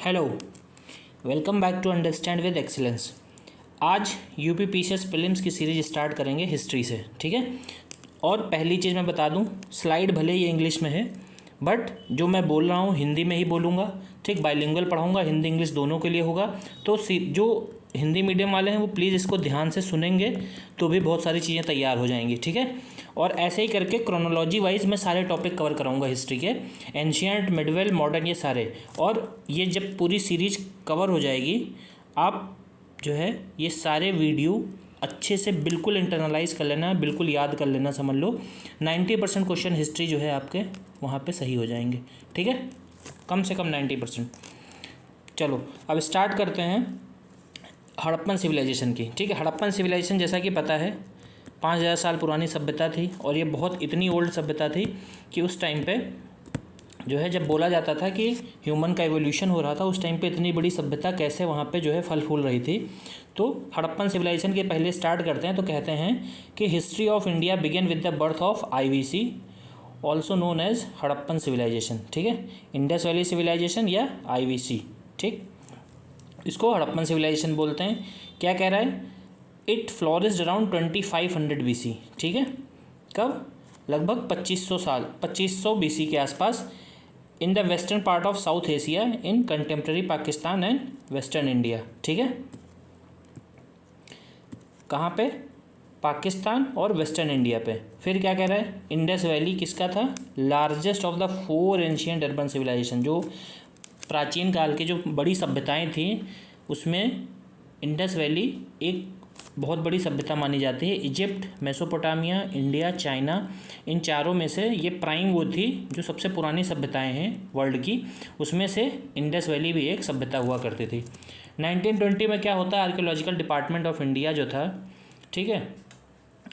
Hello, welcome back to understand with excellence. आज UP PCS prelims की series start करेंगे history से, ठीक है। और पहली चीज़ मैं बता दूं, स्लाइड भले ये इंग्लिश में है बट जो मैं बोल रहा हूँ हिंदी में ही बोलूँगा, ठीक। बाइलिंगुअल पढ़ाऊँगा, हिंदी इंग्लिश दोनों के लिए होगा। तो जो हिंदी मीडियम वाले हैं वो प्लीज़ इसको ध्यान से सुनेंगे तो भी बहुत सारी चीज़ें तैयार हो जाएंगी, ठीक है। और ऐसे ही करके क्रोनोलॉजी वाइज मैं सारे टॉपिक कवर कराऊंगा हिस्ट्री के, एंशियंट, मिडवेल, मॉडर्न, ये सारे। और ये जब पूरी सीरीज कवर हो जाएगी, आप जो है ये सारे वीडियो अच्छे से बिल्कुल इंटरनलाइज कर लेना, बिल्कुल याद कर लेना, समझ लो 90% क्वेश्चन हिस्ट्री जो है आपके वहाँ पे सही हो जाएंगे, ठीक है। कम से कम 90%। चलो अब स्टार्ट करते हैं हड़प्पन सिविलाइजेशन की, ठीक है। हड़प्पन सिविलाइजेशन जैसा कि पता है 5000 साल पुरानी सभ्यता थी और ये बहुत इतनी ओल्ड सभ्यता थी कि उस टाइम पे जो है जब बोला जाता था कि ह्यूमन का एवोल्यूशन हो रहा था, उस टाइम पे इतनी बड़ी सभ्यता कैसे वहाँ पे जो है फल फूल रही थी। तो हड़प्पन सिविलाइजेशन के पहले स्टार्ट करते हैं तो कहते हैं कि history of India begin with the birth of IVC also known as Harappan civilisation, ठीक है। इंडस वैली सिविलाइजेशन या IVC, ठीक। इसको हड़प्पन सिविलाइजेशन बोलते हैं। क्या कह रहा है? इट फ्लोरिश्ड अराउंड 2500 BC, ठीक है। कब? लगभग 2500 BC के आसपास in the western part of south Asia in contemporary Pakistan and western India, ठीक है। कहाँ पे? पाकिस्तान और वेस्टर्न इंडिया पे। फिर क्या कह रहा है? इंडस वैली किसका था? Largest of the 4 ancient urban civilisation. जो प्राचीन काल की जो बड़ी सभ्यताएं थी उसमें इंडस वैली एक बहुत बड़ी सभ्यता मानी जाती है। इजिप्ट, मेसोपोटामिया, इंडिया, चाइना, इन चारों में से ये प्राइम वो थी जो सबसे पुरानी सभ्यताएं हैं वर्ल्ड की, उसमें से इंडस वैली भी एक सभ्यता हुआ करती थी। 1920 में क्या होता है? आर्कियोलॉजिकल डिपार्टमेंट ऑफ इंडिया जो था, ठीक है,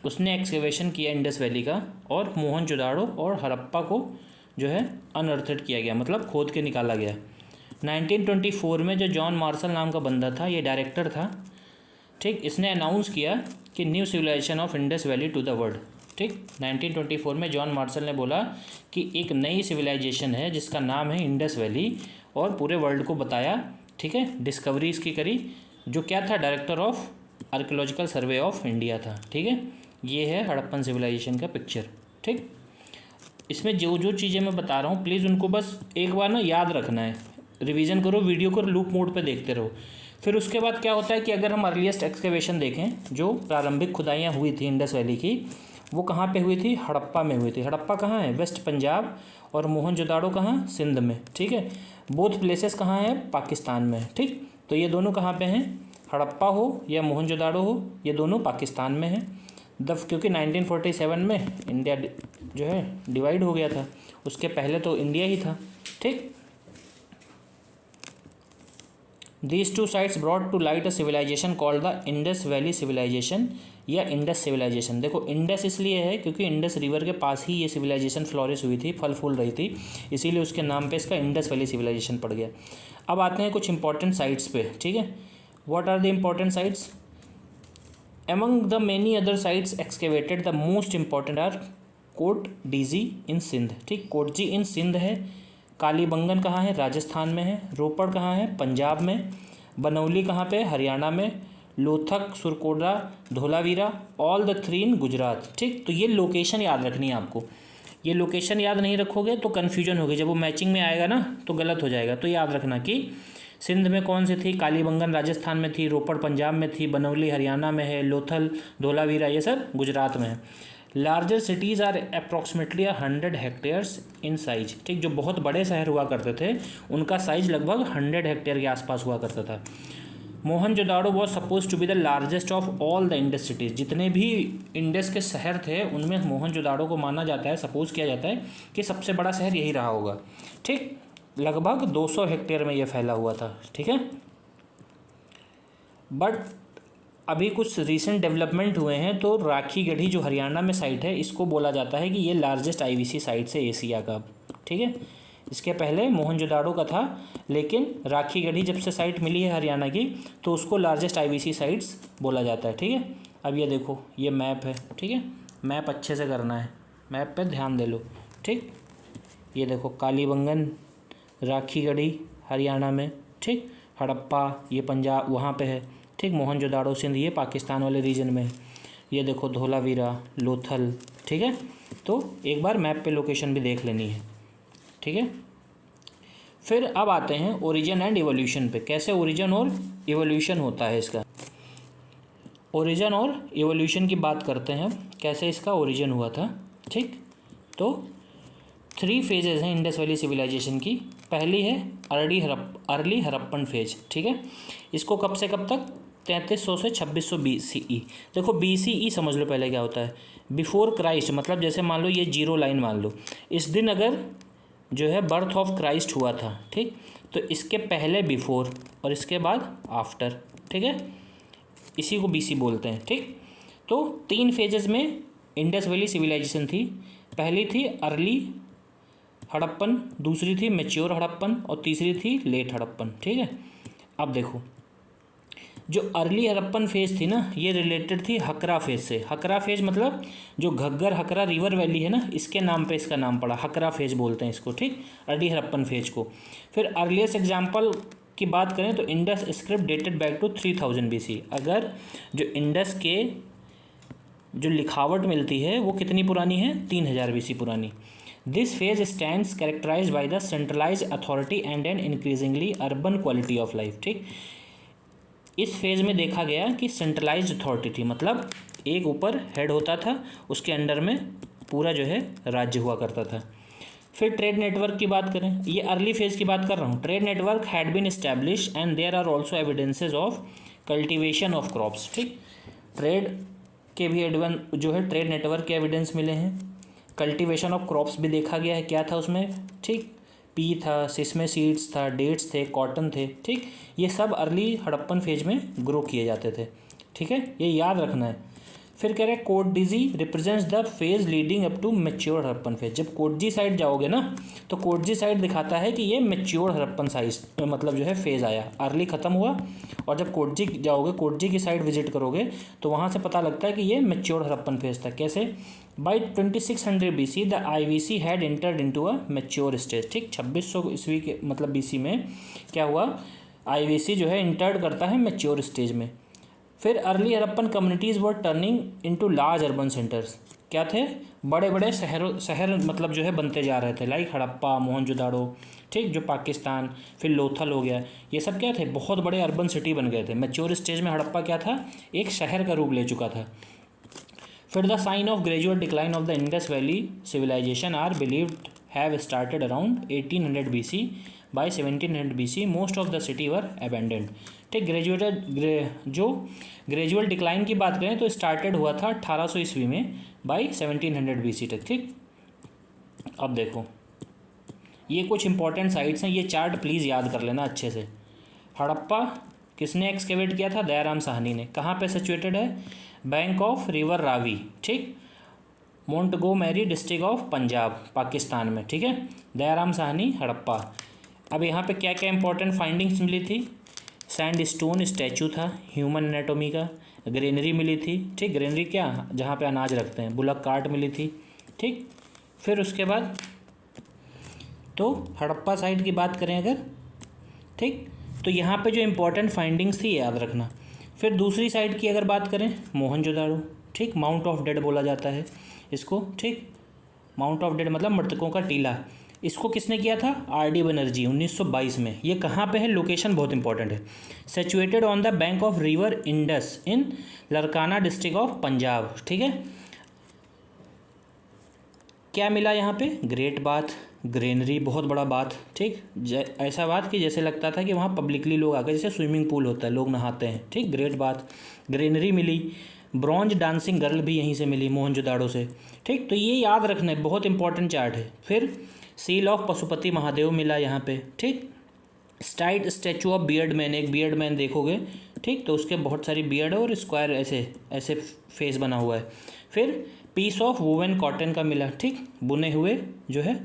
उसने एक्सकेवेशन किया इंडस वैली का और मोहनजोदाड़ो और हड़प्पा को जो है अनअर्थड किया गया, मतलब खोद के निकाला गया। 1924 में जो जॉन मार्शल नाम का बंदा था, ये डायरेक्टर था, ठीक। इसने अनाउंस किया कि new civilisation of Indus valley to the world, ठीक। 1924 में जॉन मार्शल ने बोला कि एक नई सिविलाइजेशन है जिसका नाम है इंडस वैली, और पूरे वर्ल्ड को बताया, ठीक है। डिस्कवरी इसकी करी। जो क्या था? Director of archaeological survey of India था, ठीक है। ये है हड़प्पन सिविलाइजेशन का पिक्चर, ठीक। इसमें जो जो चीज़ें मैं बता रहा हूँ प्लीज़ उनको बस एक बार ना याद रखना है, रिवीजन करो, वीडियो को लूप मोड पे देखते रहो। फिर उसके बाद क्या होता है कि अगर हम अर्लीस्ट एक्सकेवेशन देखें, जो प्रारंभिक खुदाइयाँ हुई थी इंडस वैली की, वो कहाँ पे हुई थी? हड़प्पा में हुई थी। हड़प्पा कहाँ है? वेस्ट पंजाब। और मोहनजोदाड़ो कहाँ? सिंध में, ठीक है। बोथ प्लेसेस कहाँ है? पाकिस्तान में, ठीक। तो ये दोनों कहाँ पे हैं? हड़प्पा हो या मोहनजोदाड़ो हो, ये दोनों पाकिस्तान में हैं। क्योंकि 1947 में इंडिया जो है डिवाइड हो गया था, उसके पहले तो इंडिया ही था, ठीक। These two sites brought to light a civilization called the Indus Valley Civilization या इंडस सिविलाइजेशन। देखो इंडस इसलिए है क्योंकि इंडस रिवर के पास ही ये सिविलाइजेशन फ्लोरिश हुई थी, फल फूल रही थी, इसीलिए उसके नाम पे इसका इंडस वैली सिविलाइजेशन पड़ गया। अब आते हैं कुछ इंपॉर्टेंट साइट्स पे, ठीक है। What are the important sites? Among the many other sites excavated, the most important are coat DG इन सिंध, ठीक। कोटजी इन सिंध है। कालीबंगन कहाँ है? राजस्थान में है। रोपड़ कहाँ है? पंजाब में। बनौली कहाँ पे? हरियाणा में। लोथक, सुरकोडा, धोलावीरा, ऑल द 3 इन गुजरात, ठीक। तो ये लोकेशन याद रखनी है आपको। ये लोकेशन याद नहीं रखोगे तो कन्फ्यूजन होगी, जब वो मैचिंग में आएगा ना तो गलत हो जाएगा। तो याद रखना कि सिंध में कौन सी थी? कालीबंगन राजस्थान में थी, रोपड़ पंजाब में थी, बनौली हरियाणा में है, लोथल, धोलावीरा ये सब गुजरात में है। Larger cities are approximately 100 hectares in size, ठीक। जो बहुत बड़े शहर हुआ करते थे उनका साइज लगभग 100 हेक्टेयर के आसपास हुआ करता था। Mohenjodaro was suppose to be the largest of all the Indus cities. जितने भी इंडस के शहर थे उनमें मोहनजोदाड़ो को माना जाता है, सपोज किया जाता है कि सबसे बड़ा शहर यही रहा होगा, ठीक। लगभग 200 हेक्टेयर में यह फैला हुआ था, ठीक है। बट अभी कुछ रिसेंट डेवलपमेंट हुए हैं, तो राखीगढ़ी जो हरियाणा में साइट है इसको बोला जाता है कि ये लार्जेस्ट IVC साइट है एशिया का, ठीक है। इसके पहले मोहनजोदाड़ो का था, लेकिन राखीगढ़ी जब से साइट मिली है हरियाणा की तो उसको लार्जेस्ट IVC साइट्स बोला जाता है, ठीक है। अब ये देखो, ये मैप है, ठीक है। मैप अच्छे से करना है, मैप पे ध्यान दे लो, ठीक। ये देखो कालीबंगन, राखीगढ़ी हरियाणा में, ठीक। हड़प्पा ये पंजाब वहाँ पे है, ठीक। मोहनजोदाड़ो सिंध ये पाकिस्तान वाले रीजन में है। ये देखो धोलावीरा, लोथल, ठीक है। तो एक बार मैप पे लोकेशन भी देख लेनी है, ठीक है। फिर अब आते हैं ओरिजिन एंड इवोल्यूशन पे, कैसे ओरिजिन और इवोल्यूशन होता है इसका। ओरिजिन और इवोल्यूशन की बात करते हैं, कैसे इसका ओरिजिन हुआ था, ठीक। तो 3 फेजेस हैं इंडस वैली सिविलाइजेशन की। पहली है अर्ली हड़प्पन फेज, ठीक है। इसको कब से कब तक, 3300 से 2600 BCE। देखो BCE समझ लो पहले क्या होता है, बिफोर क्राइस्ट, मतलब जैसे मान लो ये 0 लाइन मान लो, इस दिन अगर जो है बर्थ ऑफ क्राइस्ट हुआ था, ठीक। तो इसके पहले बिफोर और इसके बाद आफ्टर, ठीक है। इसी को BC बोलते हैं, ठीक। तो 3 फेजेस में इंडस वैली सिविलाइजेशन थी। पहली थी अर्ली हड़प्पन, दूसरी थी मैच्योर हड़प्पन और तीसरी थी लेट हड़प्पन, ठीक है। अब देखो जो अर्ली हड़प्पन फेज थी ना, ये रिलेटेड थी हकरा फेज से। हकरा फेज मतलब जो घग्गर हकरा रिवर वैली है ना, इसके नाम पे इसका नाम पड़ा, हकरा फेज बोलते हैं इसको, ठीक। अर्ली हड़प्पन फेज को। फिर अर्लीस्ट एग्जाम्पल की बात करें तो Indus script dated back to 3000 BC। अगर जो इंडस के जो लिखावट मिलती है वो कितनी पुरानी है, 3000 BC पुरानी। This phase stands characterise by the centralise authority and an increasingly urban quality of life, ठीक। इस फेज में देखा गया कि सेंट्रलाइज अथॉरिटी थी, मतलब एक ऊपर हेड होता था, उसके अंडर में पूरा जो है राज्य हुआ करता था। फिर ट्रेड नेटवर्क की बात करें, ये अर्ली फेज की बात कर रहा हूँ। Trade network had been establish and there are also evidences of cultivation of crops, ठीक। ट्रेड के भी जो है ट्रेड नेटवर्क के एविडेंस मिले हैं। कल्टिवेशन ऑफ क्रॉप्स भी देखा गया है, क्या था उसमें, ठीक। पी था, सिसमे सीड्स था, डेट्स थे, कॉटन थे, ठीक। ये सब अर्ली हड़प्पन फेज में ग्रो किए जाते थे, ठीक है, ये याद रखना है। फिर कह रहे हैं कोटडीजी represents the phase leading up to mature Harappan phase. जब कोटजी साइड जाओगे ना, तो कोटजी साइड दिखाता है कि ये मैच्योर हड़प्पन साइज मतलब जो है फेज आया, अर्ली खत्म हुआ। और जब कोटजी जाओगे, कोटजी की साइड विजिट करोगे, तो वहाँ से पता लगता है कि ये मैच्योर हड़प्पन फेज था। कैसे, by 2600 BC the IVC had entered into a mature stage, ठीक। 2600 ईस्वी के मतलब BC में क्या हुआ, IVC जो है इंटर्ड करता है मैच्योर स्टेज में। फिर early Harappan communities were turning into large urban centres, क्या थे, बड़े बड़े शहर मतलब जो है बनते जा रहे थे, लाइक हड़प्पा, मोहनजोदाड़ो, ठीक, जो पाकिस्तान। फिर लोथल हो गया, ये सब क्या थे, बहुत बड़े अर्बन सिटी बन गए थे। मैच्योर स्टेज में हड़प्पा क्या था, एक शहर का रूप ले चुका था। फिर the sign of gradual decline of the Indus valley civilisation are believed have started around 1800 BC। By 1700 BC most of the city were abandoned, ठीक। जो ग्रेजुअल डिक्लाइन की बात करें तो स्टार्टेड हुआ था 1800 ईस्वी में, बाय 1700 BC तक, ठीक। अब देखो ये कुछ इंपॉर्टेंट साइट्स हैं, ये चार्ट प्लीज़ याद कर लेना अच्छे से। हड़प्पा किसने एक्सकेवेट किया था, दयाराम साहनी ने। कहाँ पे सिचुएटेड है, बैंक ऑफ रिवर रावी, ठीक। Montgomery district of Punjab, Pakistan में, ठीक है। दयाराम साहनी, हड़प्पा। अब यहाँ पे क्या क्या इंपॉर्टेंट फाइंडिंग्स मिली थी, सैंड स्टोन स्टैचू था ह्यूमन एनाटोमी का, ग्रेनरी मिली थी, ठीक। ग्रेनरी क्या, जहाँ पे अनाज रखते हैं, बुलक कार्ट मिली थी, ठीक। फिर उसके बाद तो हड़प्पा साइड की बात करें अगर, ठीक, तो यहाँ पे जो इम्पोर्टेंट फाइंडिंग्स थी याद रखना। फिर दूसरी साइड की अगर बात करें, मोहनजोदाड़ो, ठीक, माउंट ऑफ डेड बोला जाता है इसको, ठीक। माउंट ऑफ डेड मतलब मृतकों का टीला। इसको किसने किया था, RD बनर्जी 1922 में। ये कहाँ पे है, लोकेशन बहुत इंपॉर्टेंट है। Situated on the bank of river Indus in Larkana district of Punjab, ठीक है। क्या मिला यहाँ पे, ग्रेट बाथ, ग्रेनरी, बहुत बड़ा बाथ, ठीक। ऐसा बात कि जैसे लगता था कि वहाँ पब्लिकली लोग आकर, जैसे स्विमिंग पूल होता है, लोग नहाते हैं, ठीक। ग्रेट बाथ, ग्रेनरी मिली। ब्रॉन्ज डांसिंग गर्ल भी यहीं से मिली, मोहनजोदाड़ो से, ठीक। तो ये याद रखना है, बहुत इंपॉर्टेंट चार्ट है। फिर सील ऑफ पशुपति महादेव मिला यहाँ पे, ठीक। स्टाइट स्टैचू ऑफ बियर्ड मैन, एक बियर्ड मैन देखोगे, ठीक, तो उसके बहुत सारी बियर्ड है और स्क्वायर ऐसे ऐसे फेस बना हुआ है। फिर पीस ऑफ वोवन कॉटन का मिला, ठीक, बुने हुए जो है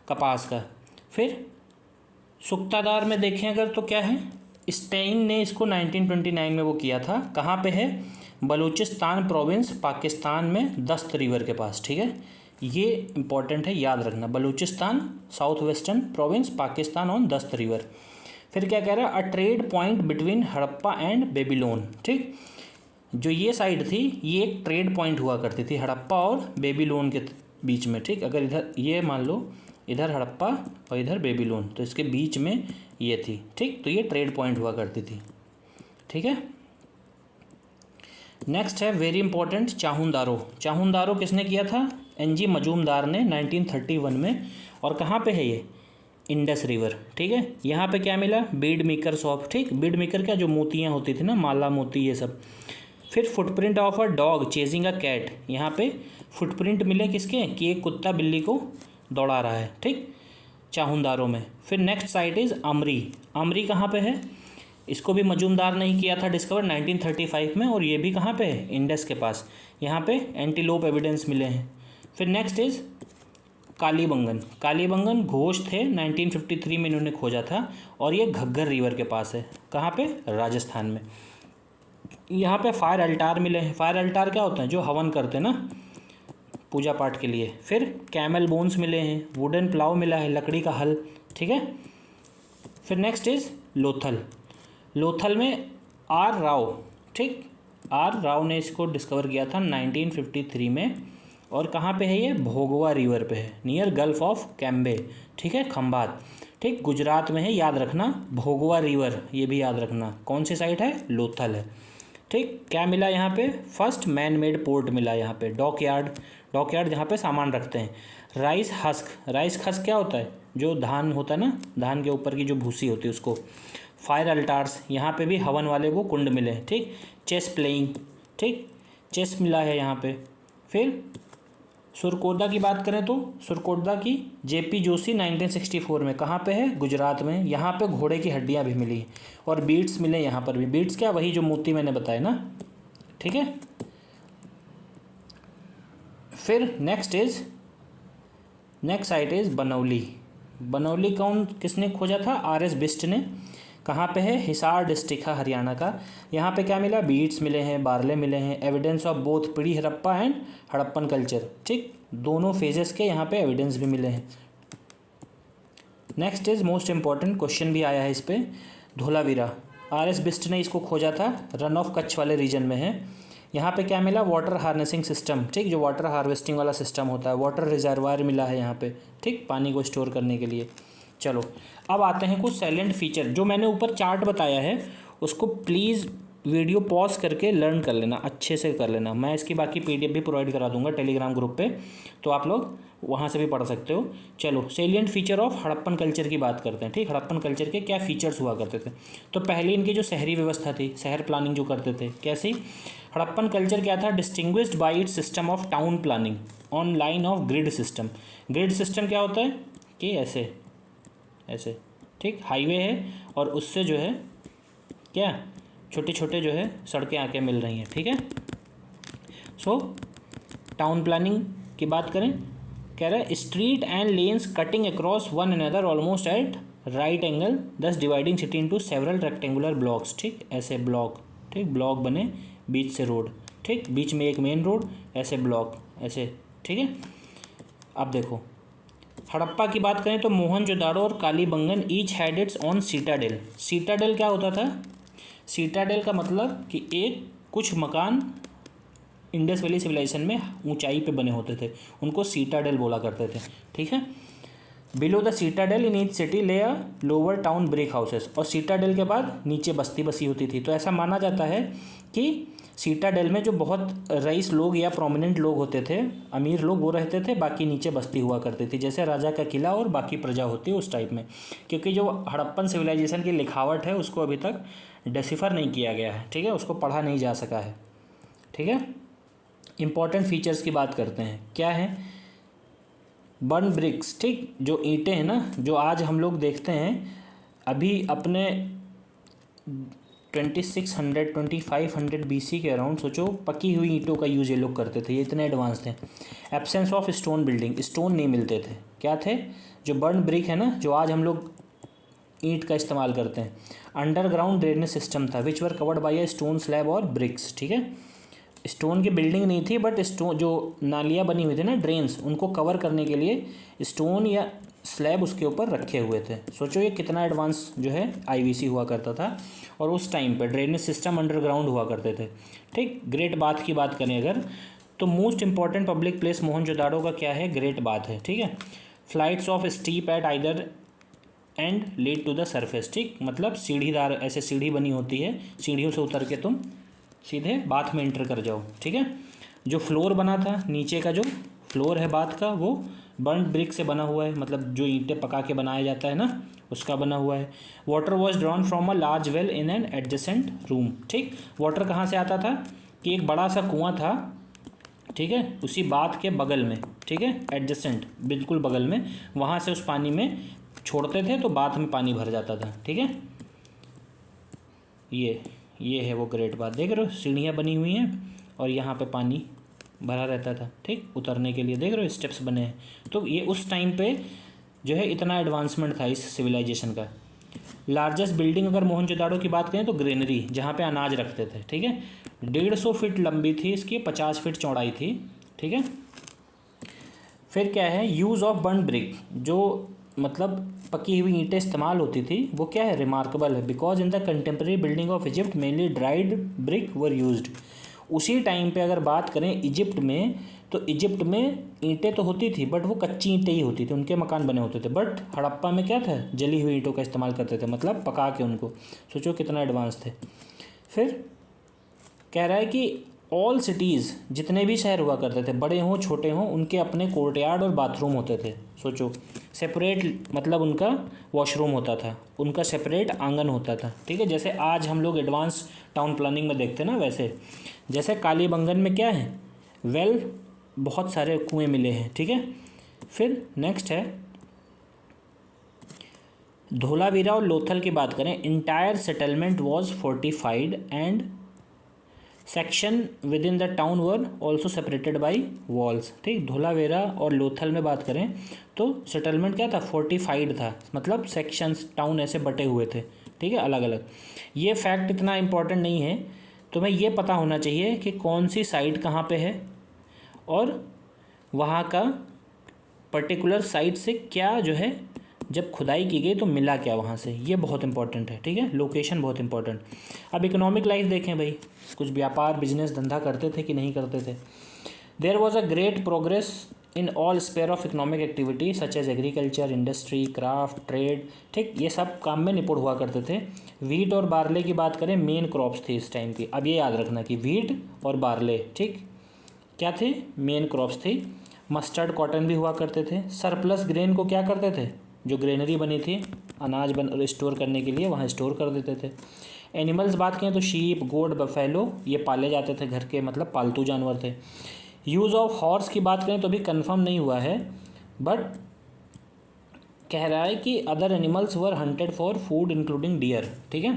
कपास का। फिर सुक्तादार में देखें अगर तो क्या है, स्टेइन ने इसको 1929 में वो किया था। कहाँ पे है, बलूचिस्तान प्रोविंस, पाकिस्तान में दस्त रिवर के पास, ठीक है। ये इंपॉर्टेंट है, याद रखना, Balochistan south western province, Pakistan on दस्त रिवर। फिर क्या कह रहा है, अ trade point between Harappa and Babylon. ठीक, जो ये साइड थी ये एक ट्रेड पॉइंट हुआ करती थी हड़प्पा और बेबीलोन के बीच में। ठीक, अगर इधर ये मान लो इधर हड़प्पा और इधर बेबीलोन, तो इसके बीच में ये थी। ठीक, तो ये ट्रेड पॉइंट हुआ करती थी। ठीक है, नेक्स्ट है वेरी इंपॉर्टेंट चाहुंदारो। चाहुंदारो किसने किया था, एनजी मजूमदार ने 1931 में। और कहाँ पे है ये, इंडस रिवर। ठीक है, यहाँ पे क्या मिला, बीड मेकर शॉप। ठीक, बीड मेकर क्या, जो मोतियाँ होती थी ना, माला मोती ये सब। फिर footprint of a dog chasing a cat, यहाँ पे फुटप्रिंट मिले किसके, कि एक कुत्ता बिल्ली को दौड़ा रहा है। ठीक, चाहुंदारो में। फिर नेक्स्ट साइट इज़ अमरी। अमरी कहाँ पे है, इसको भी मजूमदार ने ही किया था डिस्कवर 1935 में, और ये भी कहाँ पे है, इंडस के पास। यहाँ पे एंटीलोप एविडेंस मिले हैं। फिर नेक्स्ट इज़ कालीबंगन। कालीबंगन घोष थे, 1953 में इन्होंने खोजा था, और ये घग्गर रिवर के पास है। कहाँ पे, राजस्थान में। यहाँ पे फायर अल्टार मिले हैं। फायर अल्टार क्या होता है, जो हवन करते हैं ना पूजा पाठ के लिए। फिर कैमल बोन्स मिले हैं, वुडन प्लाव मिला है, लकड़ी का हल। ठीक है, फिर नेक्स्ट इज़ लोथल। लोथल में आर राव। ठीक, आर राव ने इसको डिस्कवर किया था 1953 में। और कहाँ पे है ये, भोगवा रिवर पे है, नियर गल्फ ऑफ कैम्बे। ठीक है, खंबात। ठीक, गुजरात में है, याद रखना, भोगवा रिवर, ये भी याद रखना। कौन सी साइट है, लोथल है। ठीक, क्या मिला यहाँ पे, फर्स्ट मैन मेड पोर्ट मिला यहाँ पे, डॉक यार्ड। डॉक यार्ड जहाँ पे सामान रखते हैं। Rice husk. राइस हस्क क्या होता है, जो धान होता है ना, धान के ऊपर की जो भूसी होती है उसको। फायर अल्टार्स, यहाँ पे भी हवन वाले वो कुंड मिले। ठीक, चेस प्लेइंग। ठीक, चेस मिला है यहाँ पे। फिर सुरकोदा की बात करें तो सुरकोदा की जेपी जोशी 1964 में, कहाँ पे है, गुजरात में। यहाँ पे घोड़े की हड्डियाँ भी मिली और बीड्स मिले यहाँ पर भी। बीड्स क्या, वही जो मोती मैंने बताया ना। ठीक है, फिर next site is Banauli. Banauli कौन, किसने खोजा था, आर.एस. बिस्ट ने। कहाँ पे है, हिसार डिस्ट्रिक्ट है हरियाणा का। यहाँ पे क्या मिला, बीड्स मिले हैं, बारले मिले हैं, evidence of both pre Harappa and Harappan culture. ठीक, दोनों फेजेस के यहाँ पे एविडेंस भी मिले हैं। Next is most important, question भी आया है इस पर, धोलावीरा। आर.एस. बिस्ट ने इसको खोजा था, रन ऑफ कच्छ वाले रीजन में है। यहाँ पे क्या मिला, वाटर हार्नेसिंग सिस्टम। ठीक, जो वाटर हार्वेस्टिंग वाला सिस्टम होता है, वाटर रिजर्वायर मिला है यहाँ पे। ठीक, पानी को स्टोर करने के लिए। चलो अब आते हैं कुछ साइलेंट फीचर। जो मैंने ऊपर चार्ट बताया है उसको प्लीज़ वीडियो पॉज करके लर्न कर लेना, अच्छे से कर लेना। मैं इसकी बाकी PDF भी प्रोवाइड करा दूंगा टेलीग्राम ग्रुप पे, तो आप लोग वहाँ से भी पढ़ सकते हो। चलो salient feature of Harappan culture की बात करते हैं। ठीक, हड़प्पन कल्चर के क्या फीचर्स हुआ करते थे। तो पहले इनकी जो शहरी व्यवस्था थी, शहर प्लानिंग जो करते थे, कैसी, हड़प्पन कल्चर क्या था, distinguished by its system of town planning on line of grid system. Grid system क्या होता है कि ऐसे ऐसे, ठीक, हाईवे है और उससे जो है क्या, छोटे छोटे जो है सड़कें आके मिल रही हैं। ठीक है, सो टाउन प्लानिंग की बात करें, कह रहा है street and lanes cutting across one another almost at right angle, thus dividing city into several rectangular blocks. ठीक, ऐसे ब्लॉक, ठीक, ब्लॉक बने बीच से रोड। ठीक, बीच में एक मेन रोड, ऐसे ब्लॉक ऐसे। ठीक है, अब देखो हड़प्पा की बात करें तो मोहनजोदाड़ो और Kalibangan each had it's on citadel. Citadel क्या होता था, सीटाडेल का मतलब कि एक कुछ मकान इंडस वैली सिविलाइजेशन में ऊंचाई पे बने होते थे, उनको सीटाडेल बोला करते थे। ठीक है, below the citadel in each city lay a lower town brick houses, और सीटाडेल के बाद नीचे बस्ती बसी होती थी। तो ऐसा माना जाता है कि सीटाडेल में जो बहुत रईस लोग या प्रोमिनेंट लोग होते थे, अमीर लोग, वो रहते थे, बाकी नीचे बस्ती हुआ करती थी, जैसे राजा का किला और बाकी प्रजा होती है उस टाइप में। क्योंकि जो हड़प्पन सिविलाइजेशन की लिखावट है उसको अभी तक डिसिफर नहीं किया गया है। ठीक है, उसको पढ़ा नहीं जा सका है। ठीक है, इंपॉर्टेंट फीचर्स की बात करते हैं, क्या है, बर्न ब्रिक्स। ठीक, जो ईंटें हैं ना, जो आज हम लोग देखते हैं, अभी अपने 2500 BC के अराउंड सोचो पकी हुई ईंटों का यूज़ ये लोग करते थे, ये इतने एडवांस थे। Absence of stone building, stone नहीं मिलते थे, क्या थे, जो बर्न ब्रिक है ना, जो आज हम लोग ईंट का इस्तेमाल करते हैं। अंडरग्राउंड ड्रेनेज सिस्टम था which were covered by a stone slab और ब्रिक्स। ठीक है, स्टोन की बिल्डिंग नहीं थी, बट स्टोन जो नालियाँ बनी हुई थी ना, ड्रेन्स, उनको कवर करने के लिए स्टोन या स्लैब उसके ऊपर रखे हुए थे। सोचो ये कितना एडवांस जो है आईवीसी हुआ करता था, और उस टाइम पे ड्रेनेज सिस्टम अंडरग्राउंड हुआ करते थे। ठीक, ग्रेट बाथ की बात करें अगर, तो most important public place Mohenjodaro का क्या है, ग्रेट बाथ है। ठीक है, flights of steep at either end lead to the surface. ठीक, मतलब सीढ़ीदार ऐसे सीढ़ी बनी होती है, सीढ़ियों से उतर के तुम सीधे बाथ में एंटर कर जाओ। ठीक है, जो फ्लोर बना था, नीचे का जो फ्लोर है बाथ का, वो बर्न्ड ब्रिक से बना हुआ है, मतलब जो ईंटें पका के बनाया जाता है ना, उसका बना हुआ है। Water was drawn from a large well in an adjacent room. ठीक, वाटर कहाँ से आता था कि एक बड़ा सा कुआं था, ठीक है, उसी बाथ के बगल में, ठीक है, एडजेसेंट बिल्कुल बगल में, वहाँ से उस पानी में छोड़ते थे तो बाथ में पानी भर जाता था। ठीक है, ये है वो ग्रेट बाथ, देख रहे हो सीढ़ियाँ बनी हुई हैं और यहाँ पे पानी भरा रहता था। ठीक, उतरने के लिए देख रहे हो स्टेप्स बने हैं। तो ये उस टाइम पे जो है इतना एडवांसमेंट था इस सिविलाइजेशन का। लार्जेस्ट बिल्डिंग अगर मोहनजोदाड़ो की बात करें तो ग्रेनरी, जहाँ पे अनाज रखते थे। ठीक है, 150 फीट लंबी थी इसकी, 50 फीट चौड़ाई थी। ठीक है, फिर क्या है, यूज़ ऑफ बर्न ब्रिक, जो मतलब पकी हुई ईंटें इस्तेमाल होती थी, वो क्या है, रिमार्केबल है। Because in the contemporary building of Egypt mainly dried brick were used. उसी टाइम पे अगर बात करें इजिप्ट में, तो इजिप्ट में ईंटें तो होती थी, बट वो कच्ची ईंटें ही होती थी, उनके मकान बने होते थे। बट हड़प्पा में क्या था, जली हुई ईंटों का इस्तेमाल करते थे, मतलब पका के उनको। सोचो कितना एडवांस थे। फिर कह रहा है कि ऑल सिटीज़, जितने भी शहर हुआ करते थे, बड़े हों छोटे हों, उनके अपने कोर्टयार्ड और बाथरूम होते थे। सोचो, सेपरेट, मतलब उनका वॉशरूम होता था, उनका सेपरेट आंगन होता था। ठीक है, जैसे आज हम लोग एडवांस टाउन प्लानिंग में देखते हैं ना, वैसे जैसे कालीबंगन में क्या है, वेल, बहुत सारे कुएं मिले हैं। ठीक है, फिर नेक्स्ट है धोलावीरा और लोथल की बात करें, entire settlement was fortified and section with in the town were also separated by walls. ठीक, धोलावेरा और लोथल में बात करें तो सेटलमेंट क्या था, फोर्टिफाइड था, मतलब सेक्शंस, टाउन ऐसे बटे हुए थे। ठीक है, अलग अलग। ये फैक्ट इतना इंपॉर्टेंट नहीं है, तुम्हें ये पता होना चाहिए कि कौन सी साइड कहाँ पे है और वहाँ का पर्टिकुलर साइड से क्या जो है, जब खुदाई की गई तो मिला क्या वहाँ से, ये बहुत इंपॉर्टेंट है। ठीक है, लोकेशन बहुत इंपॉर्टेंट। अब इकोनॉमिक लाइफ देखें भाई, कुछ व्यापार बिजनेस धंधा करते थे कि नहीं करते थे। There was a great progress in all sphere of economic activity such as agriculture, industry, craft, trade. ठीक, ये सब काम में निपुण हुआ करते थे। वीट और बार्ले की बात करें, मेन क्रॉप्स थी इस टाइम की। अब ये याद रखना कि वीट और बार्ले, ठीक, क्या थे, मेन क्रॉप्स थी। मस्टर्ड, कॉटन भी हुआ करते थे। सरप्लस ग्रेन को क्या करते थे, जो ग्रेनरी बनी थी अनाज स्टोर करने के लिए, वहाँ स्टोर कर देते थे। एनिमल्स बात करें तो शीप, गोट, बफेलो, ये पाले जाते थे, घर के मतलब पालतू जानवर थे। यूज़ ऑफ हॉर्स की बात करें तो अभी कंफर्म नहीं हुआ है, बट कह रहा है कि other animals were hunted for food including deer. ठीक है,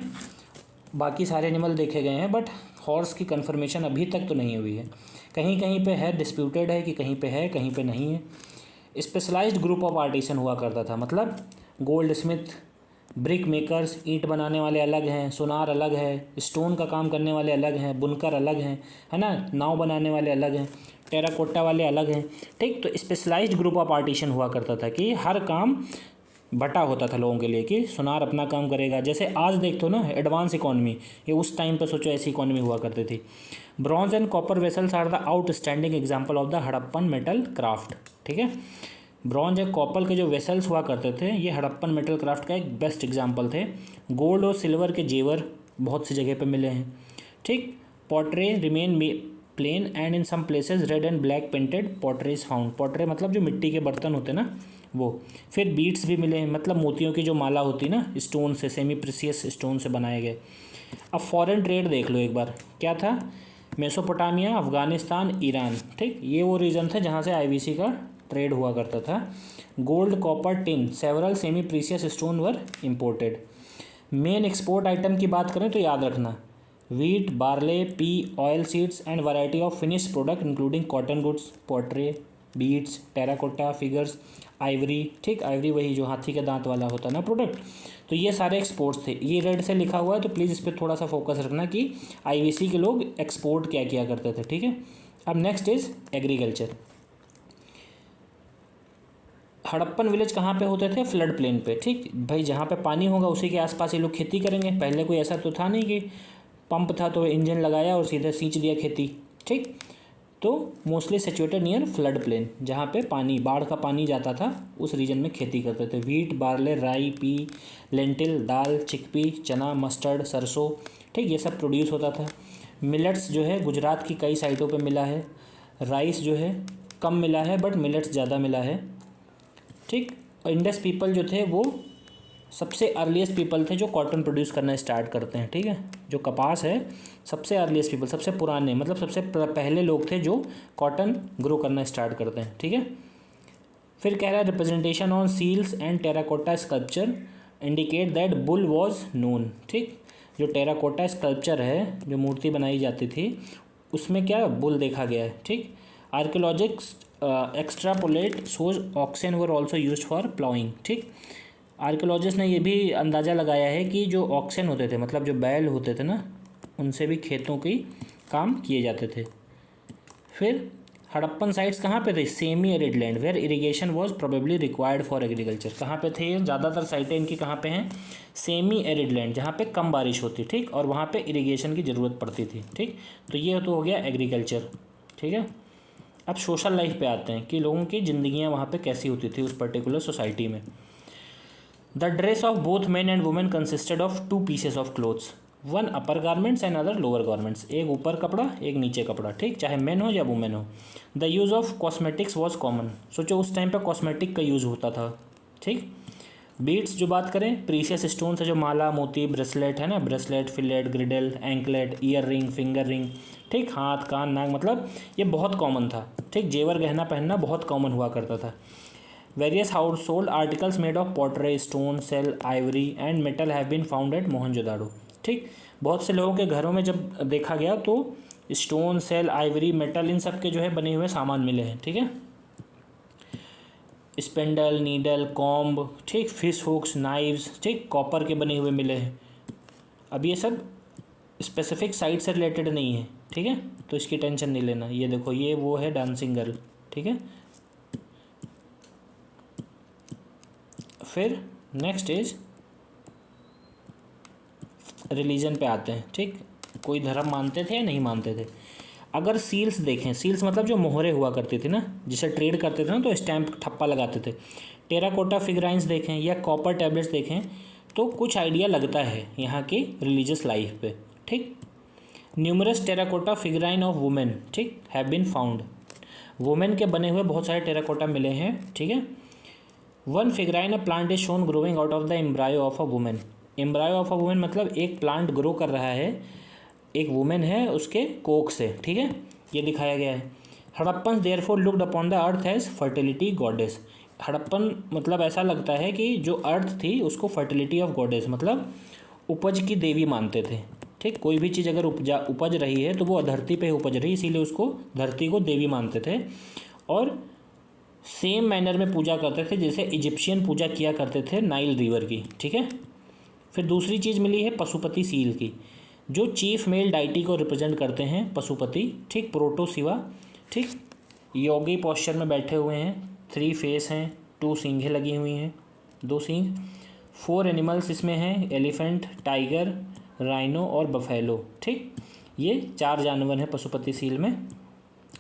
बाकी सारे एनिमल देखे गए हैं, बट हॉर्स की कंफर्मेशन अभी तक तो नहीं हुई है। कहीं कहीं पे है, डिस्प्यूटेड है कि कहीं पे है कहीं पे नहीं है। स्पेशलाइज्ड ग्रुप ऑफ आर्टिसन हुआ करता था, मतलब गोल्ड स्मिथ, ब्रिक मेकर्स, ईंट बनाने वाले अलग हैं, सुनार अलग है, स्टोन का काम करने वाले अलग हैं, बुनकर अलग हैं, है ना, नाव बनाने वाले अलग हैं, टेराकोटा वाले अलग हैं। ठीक, तो स्पेशलाइज्ड ग्रुप ऑफ आर्टिसन हुआ करता था कि हर काम बटा होता था लोगों के लिए, कि सुनार अपना काम करेगा। जैसे आज देखते हो ना एडवांस इकोनॉमी, ये उस टाइम पर सोचो ऐसी इकोनॉमी हुआ करती थी। Bronze and copper vessels are the outstanding example of the Harappan metal craft. ठीक है, ब्रॉन्ज और कॉपर के जो वेसल्स हुआ करते थे, ये हड़प्पन मेटल क्राफ्ट का एक बेस्ट एग्जाम्पल थे। गोल्ड और सिल्वर के जेवर बहुत सी जगह पे मिले हैं। ठीक, pottery remain plain and in some places red and black painted potteries found. Pottery मतलब जो मिट्टी के बर्तन होते ना, वो। फिर बीट्स भी मिले हैं, मतलब मोतियों की जो माला होती ना, स्टोन से, सेमी प्रीसियस स्टोन से बनाए गए। अब फॉरेन ट्रेड देख लो एक बार, क्या था, मेसोपोटामिया, अफगानिस्तान, ईरान। ठीक, ये वो रीजन थे जहाँ से आईवीसी का ट्रेड हुआ करता था। Gold, copper, tin, several semi precious stone were imported. Main export item की बात करें तो याद रखना, wheat, barley, pea, oil seeds and variety of finished product including cotton goods, pottery, beads, terracotta, figures, ivory, ठीक, आइवरी वही जो हाथी के दांत वाला होता है ना प्रोडक्ट, तो ये सारे एक्सपोर्ट्स थे। ये रेड से लिखा हुआ है तो प्लीज़ इस पर थोड़ा सा फोकस रखना कि आईवीसी के लोग एक्सपोर्ट क्या किया करते थे, ठीक है। अब next is agriculture. Harappan village कहाँ पे होते थे? फ्लड प्लेन पे, ठीक भाई, जहाँ पे पानी होगा उसी के आसपास ये लोग खेती करेंगे। पहले कोई ऐसा तो था नहीं कि पंप था तो इंजन लगाया और सीधे सींच दिया खेती, ठीक। तो mostly situated near flood plain, जहाँ पे पानी, बाढ़ का पानी जाता था, उस रीजन में खेती करते थे। वीट, बार्ले, राई, पी, लेंटिल, दाल, चिकपी, चना, मस्टर्ड, सरसों, ठीक, ये सब प्रोड्यूस होता था। मिलेट्स जो है गुजरात की कई साइटों पे मिला है। राइस जो है कम मिला है बट मिलेट्स ज़्यादा मिला है, ठीक। इंडस पीपल जो थे वो सबसे अर्लीस्ट पीपल थे जो कॉटन प्रोड्यूस करना स्टार्ट करते हैं, ठीक है। जो कपास है सबसे अर्लीस्ट पीपल, सबसे पुराने, मतलब सबसे पहले लोग थे जो कॉटन ग्रो करना स्टार्ट करते हैं, ठीक है। फिर कह रहा है representation on seals and terracotta sculpture indicate that bull was known, ठीक। जो टेराकोटा स्कल्पचर है, जो मूर्ति बनाई जाती थी, उसमें क्या बुल देखा गया है, ठीक। Archaeologists extrapolate shows oxen were also used for ploughing, ठीक। आर्कियोलॉजिस्ट ने ये भी अंदाज़ा लगाया है कि जो ऑक्सन होते थे, मतलब जो बैल होते थे ना, उनसे भी खेतों की काम किए जाते थे। फिर हड़प्पन साइट्स कहाँ पे थे? Semi arid land where irrigation was probably required for agriculture. कहाँ पे थे? ज़्यादातर साइटें इनकी कहाँ पे हैं? सेमी एरिड लैंड, जहाँ पे कम बारिश होती, ठीक, और वहाँ पे इरिगेशन की ज़रूरत पड़ती थी, ठीक। तो ये तो हो गया एग्रीकल्चर, ठीक है। अब सोशल लाइफ पे आते हैं कि लोगों की ज़िंदगियाँ वहाँ पे कैसी होती थी उस पर्टिकुलर सोसाइटी में। The dress of both man and women consisted of 2 pieces of clothes, one upper garments and other lower garments. एक ऊपर कपड़ा, एक नीचे कपड़ा, ठीक, चाहे मैन हो या वुमेन हो। The use of cosmetics was common. सोचो उस टाइम पे कॉस्मेटिक का यूज़ होता था, ठीक। बीड्स जो बात करें, प्रीशियस स्टोन से जो माला, मोती, ब्रेसलेट है ना, bracelet, fillet, ग्रिडल, anklet, ear ring, finger ring, ठीक, हाथ, कान, नाक, मतलब ये बहुत कॉमन था, ठीक। जेवर गहना पहनना बहुत कॉमन हुआ करता था। Various household articles made of pottery, stone, shell, ivory and metal have been found at Mohenjodaro, ठीक। बहुत से लोगों के घरों में जब देखा गया तो स्टोन, सेल, आइवरी, मेटल, इन सब के जो है बने हुए सामान मिले हैं, ठीक है। स्पेंडल, नीडल, कॉम्ब, ठीक, फिश हुक्स, नाइव्स, ठीक, कॉपर के बने हुए मिले हैं। अब ये सब स्पेसिफिक साइट से रिलेटेड नहीं है, ठीक है, तो इसकी टेंशन नहीं लेना। ये देखो, ये वो है डांसिंग गर्ल, ठीक है। फिर नेक्स्ट इज रिलीजन पे आते हैं, ठीक। कोई धर्म मानते थे या नहीं मानते थे। अगर सील्स देखें, सील्स मतलब जो मोहरे हुआ करती थी ना, जिसे ट्रेड करते थे ना तो स्टैंप ठप्पा लगाते थे। टेराकोटा फिगराइंस देखें या कॉपर टैबलेट्स देखें तो कुछ आइडिया लगता है यहाँ की रिलीजियस लाइफ पे, ठीक। न्यूमरस टेराकोटा फिगराइन ऑफ वुमेन, ठीक, हैव बीन फाउंड। वुमेन के बने हुए बहुत सारे टेराकोटा मिले हैं, ठीक है। One figurine a plant is shown growing out of the embryo of a woman. Embryo of a woman मतलब एक प्लांट ग्रो कर रहा है, एक वुमेन है उसके कोक से, ठीक है, ये दिखाया गया है। Harappan therefore looked upon the earth as fertility goddess. Harappan मतलब ऐसा लगता है कि जो अर्थ थी उसको फर्टिलिटी ऑफ गॉडेस मतलब उपज की देवी मानते थे, ठीक। कोई भी चीज़ अगर उपज रही है तो वो धरती पे उपज रही, इसीलिए उसको, धरती को देवी मानते थे। और सेम मैनर में पूजा करते थे जैसे इजिप्शियन पूजा किया करते थे नाइल रिवर की, ठीक है। फिर दूसरी चीज़ मिली है पशुपति सील की, जो चीफ मेल डाइटी को रिप्रेजेंट करते हैं, पशुपति, ठीक, प्रोटो शिवा, ठीक। योगी पोस्चर में बैठे हुए हैं, 3 फेस हैं, 2 सींगें लगी हुई हैं, 2 सींग। 4 एनिमल्स इसमें हैं, एलिफेंट, टाइगर, राइनो और बफेलो, ठीक। ये 4 जानवर हैं पशुपति सील में।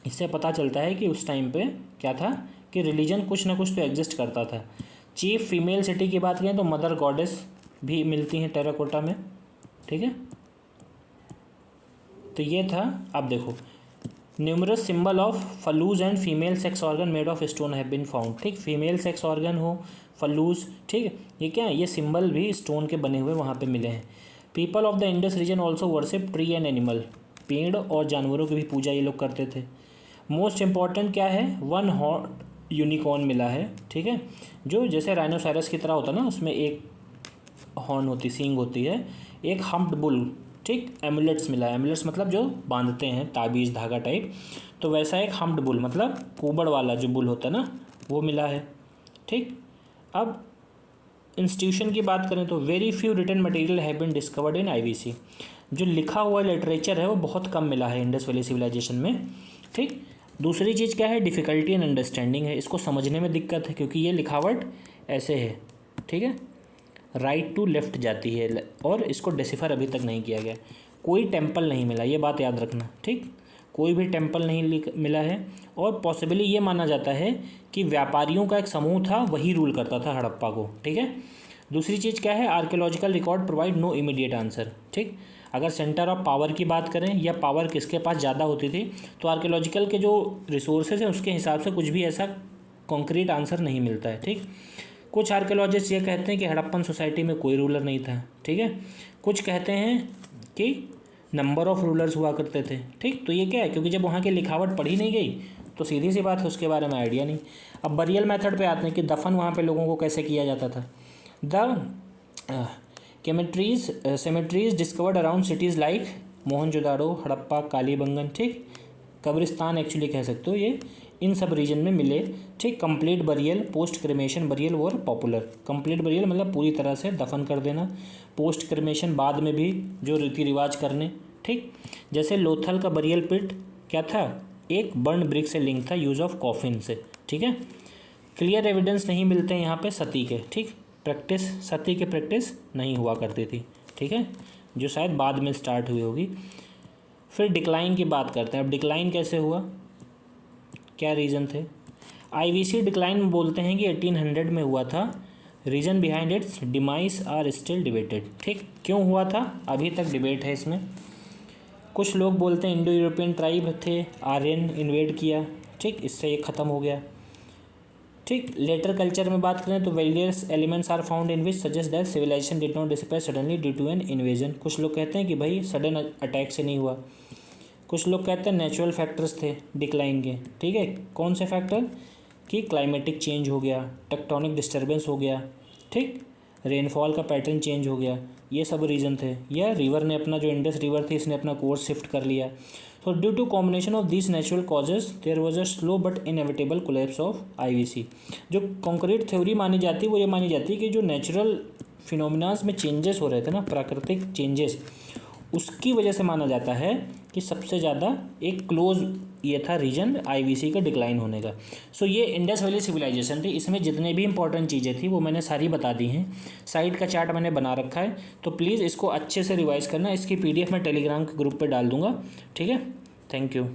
इससे पता चलता है कि उस टाइम पे क्या था कि रिलीजन कुछ ना कुछ तो एग्जिस्ट करता था। चीफ फीमेल सिटी की बात करें तो मदर गॉडेस भी मिलती हैं टेराकोटा में, ठीक है। तो ये था। अब देखो, numerous symbol of phallus and female sex organ made of stone have been found, ठीक। फीमेल सेक्स ऑर्गन हो, फलूज, ठीक, ये क्या है, ये सिंबल भी स्टोन के बने हुए वहाँ पे मिले हैं। People of the Indus region also worship tree and animal, पेड़ और जानवरों की भी पूजा ये लोग करते थे। मोस्ट इम्पॉर्टेंट क्या है, 1 हॉर्न यूनिकॉर्न मिला है, ठीक है, जो जैसे राइनोसोरस की तरह होता है ना, उसमें एक हॉर्न होती, सींग होती है। एक हम्प्ड बुल, ठीक। एमुलेट्स मिला है, एमुलेट्स मतलब जो बांधते हैं ताबीज़ धागा टाइप, तो वैसा एक हम्प्ड बुल मतलब कुबड़ वाला जो बुल होता है ना वो मिला है, ठीक। अब इंस्टीट्यूशन की बात करें तो very few written material have been discovered in IVC, जो लिखा हुआ लिटरेचर है वो बहुत कम मिला है इंडस वैली सिविलाइजेशन में, ठीक। दूसरी चीज़ क्या है, डिफ़िकल्टी इन अंडरस्टैंडिंग है, इसको समझने में दिक्कत है क्योंकि ये लिखावट ऐसे है, ठीक है, राइट टू लेफ्ट जाती है और इसको डेसिफर अभी तक नहीं किया गया। कोई टेम्पल नहीं मिला, ये बात याद रखना, ठीक। कोई भी टेम्पल नहीं मिला है और पॉसिबली ये माना जाता है कि व्यापारियों का एक समूह था वही रूल करता था हड़प्पा को, ठीक है। दूसरी चीज़ क्या है, archaeological record provide no immediate answer, ठीक। अगर सेंटर ऑफ पावर की बात करें या पावर किसके पास ज़्यादा होती थी तो आर्कियोलॉजिकल के जो रिसोर्सेज हैं उसके हिसाब से कुछ भी ऐसा कॉन्क्रीट आंसर नहीं मिलता है, ठीक। कुछ आर्कियोलॉजिस्ट ये कहते हैं कि हड़प्पन सोसाइटी में कोई रूलर नहीं था, ठीक है। कुछ कहते हैं कि नंबर ऑफ रूलर्स हुआ करते थे, ठीक। तो ये क्या है, क्योंकि जब वहाँ की लिखावट पढ़ी नहीं गई तो सीधी सी बात है उसके बारे में आइडिया नहीं। अब बरियल मेथड पे आते हैं कि दफन वहाँ पे लोगों को कैसे किया जाता था। The cemeteries discovered around cities like Mohenjodaro, Harappa, Kalibangan, ठीक। कब्रिस्तान एक्चुअली कह सकते हो ये, इन सब रीजन में मिले, ठीक। Complete burial, post cremation burial were popular. Complete burial मतलब पूरी तरह से दफन कर देना, पोस्ट क्रिमेशन बाद में भी जो रीति रिवाज करने, ठीक। जैसे लोथल का बरियल पिट क्या था, एक बर्न ब्रिक से लिंक था यूज़ ऑफ कॉफिन से, ठीक है। क्लियर एविडेंस नहीं मिलते यहाँ पे सती के, ठीक। प्रैक्टिस, सती की प्रैक्टिस नहीं हुआ करती थी, ठीक है, जो शायद बाद में स्टार्ट हुई होगी। फिर डिक्लाइन की बात करते हैं। अब डिक्लाइन कैसे हुआ, क्या रीज़न थे। आईवीसी डिक्लाइन बोलते हैं कि 1800 में हुआ था। Reason behind its demise are still debated, ठीक। क्यों हुआ था अभी तक डिबेट है इसमें। कुछ लोग बोलते हैं इंडो यूरोपियन ट्राइब थे, आर्यन इन्वेड किया, ठीक, इससे ये ख़त्म हो गया, ठीक। लेटर कल्चर में बात करें तो various elements are found in which suggest that civilisation did not disappear suddenly due to an invasion. कुछ लोग कहते हैं कि भाई सडन अटैक से नहीं हुआ, कुछ लोग कहते हैं नेचुरल फैक्टर्स थे डिक्लाइन के, ठीक है। कौन से फैक्टर, कि क्लाइमेटिक चेंज हो गया, टेक्टोनिक डिस्टर्बेंस हो गया, ठीक, रेनफॉल का पैटर्न चेंज हो गया, ये सब रीज़न थे। या रिवर ने अपना, जो इंडस रिवर थी इसने अपना कोर्स शिफ्ट कर लिया। So due to combination of these natural causes there was a slow but inevitable collapse of IVC। जो कॉन्क्रीट थ्योरी मानी जाती है वो ये मानी जाती है कि जो नेचुरल फिनोमिनाज में चेंजेस हो रहे थे ना, प्राकृतिक चेंजेस, उसकी वजह से माना जाता है कि सबसे ज़्यादा एक क्लोज ये था रीजन आईवीसी का डिक्लाइन होने का। सो ये इंडस वैली सिविलाइजेशन थी, इसमें जितने भी इंपॉर्टेंट चीज़ें थी वो मैंने सारी बता दी हैं। साइड का चार्ट मैंने बना रखा है, तो प्लीज़ इसको अच्छे से रिवाइज करना। इसकी पीडीएफ मैं टेलीग्राम के ग्रुप पे डाल दूँगा, ठीक है। Thank you.